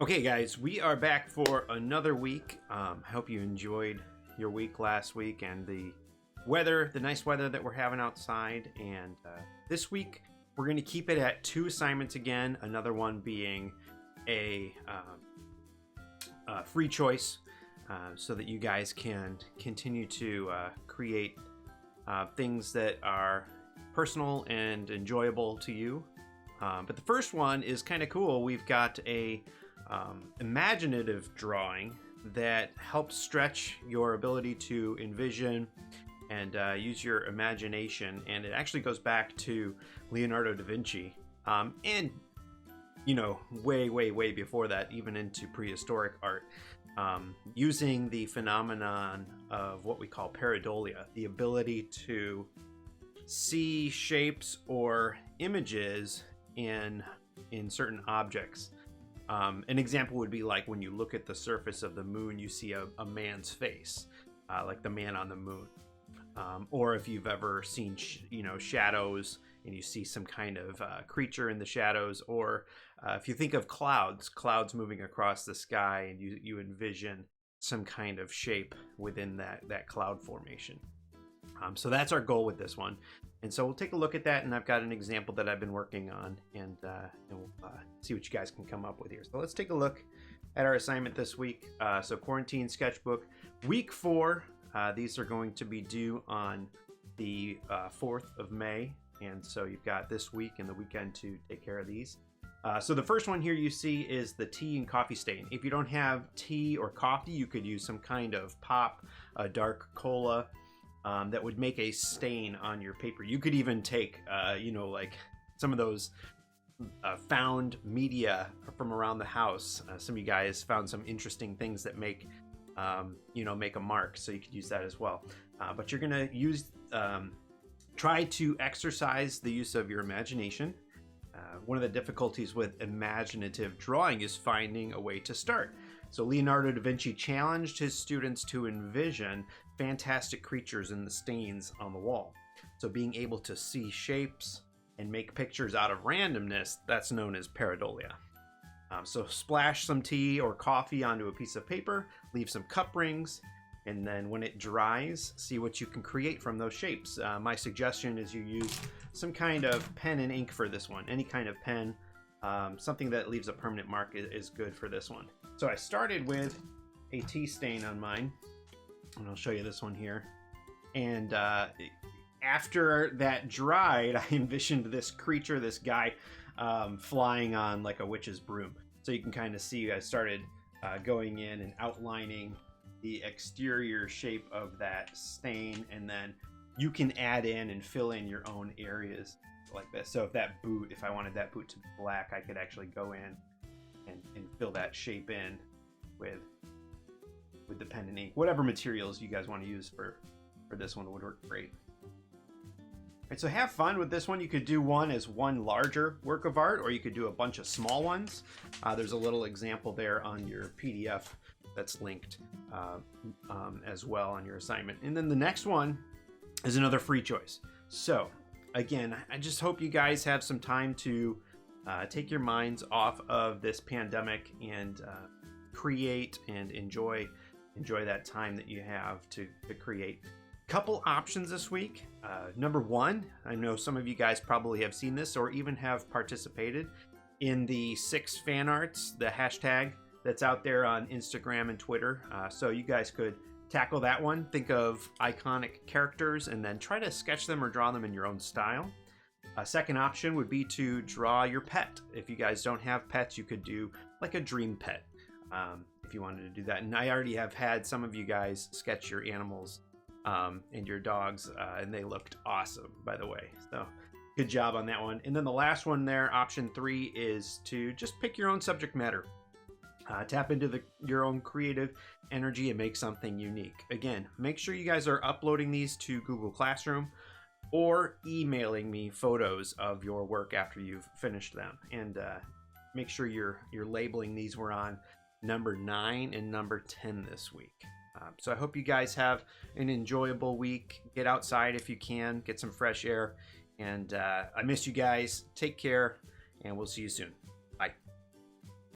Okay, guys, we are back for another week. I hope you enjoyed your week last week and the weather, the nice weather that we're having outside. And this week, we're going to keep it at 2 assignments again. Another one being a free choice, so that you guys can continue to create things that are personal and enjoyable to you. But the first one is kind of cool. We've got a imaginative drawing that helps stretch your ability to envision and use your imagination, and it actually goes back to Leonardo da Vinci, and you know, way before that, even into prehistoric art, using the phenomenon of what we call pareidolia, the ability to see shapes or images in certain objects. An example would be like when you look at the surface of the moon, you see a man's face, like the man on the moon. Or if you've ever seen, shadows and you see some kind of creature in the shadows, or if you think of clouds moving across the sky and you envision some kind of shape within that cloud formation. So that's our goal with this one. And so we'll take a look at that, and I've got an example that I've been working on, and we'll see what you guys can come up with here. So let's take a look at our assignment this week. So Quarantine Sketchbook, week 4. These are going to be due on the 4th of May, and so you've got this week and the weekend to take care of these. So the first one here you see is the tea and coffee stain. If you don't have tea or coffee, you could use some kind of pop, a dark cola, that would make a stain on your paper. You could even take, like some of those found media from around the house. Some of you guys found some interesting things that make a mark, so you could use that as well. But you're gonna try to exercise the use of your imagination. One of the difficulties with imaginative drawing is finding a way to start. So Leonardo da Vinci challenged his students to envision fantastic creatures in the stains on the wall. So being able to see shapes and make pictures out of randomness, that's known as pareidolia. So splash some tea or coffee onto a piece of paper, leave some cup rings, and then when it dries, see what you can create from those shapes. My suggestion is you use some kind of pen and ink for this one. Any kind of pen, something that leaves a permanent mark is good for this one. So I started with a tea stain on mine, and I'll show you this one here. And after that dried, I envisioned this creature, this guy, flying on like a witch's broom. So you can kind of see I started going in and outlining the exterior shape of that stain, and then you can add in and fill in your own areas like this. So if I wanted that boot to be black, I could actually go in and fill that shape in with the pen and ink. Whatever materials you guys want to use for this one would work great. All right, so have fun with this one. You could do one as one larger work of art, or you could do a bunch of small ones. There's a little example there on your PDF that's linked as well on your assignment. And then the next one is another free choice. So again, I just hope you guys have some time to take your minds off of this pandemic and create and enjoy that time that you have to create. Couple options this week. Number 1, I know some of you guys probably have seen this or even have participated in the 6 fan arts, the hashtag that's out there on Instagram and Twitter. So you guys could tackle that one. Think of iconic characters and then try to sketch them or draw them in your own style. A second option would be to draw your pet. If you guys don't have pets, you could do like a dream pet if you wanted to do that. And I already have had some of you guys sketch your animals and your dogs, and they looked awesome, by the way. So good job on that one. And then the last one there, option 3, is to just pick your own subject matter. Tap into your own creative energy and make something unique. Again, make sure you guys are uploading these to Google Classroom or emailing me photos of your work after you've finished them. And make sure you're labeling these. We're on number 9 and number 10 this week. So I hope you guys have an enjoyable week. Get outside if you can, get some fresh air. And I miss you guys. Take care, and we'll see you soon.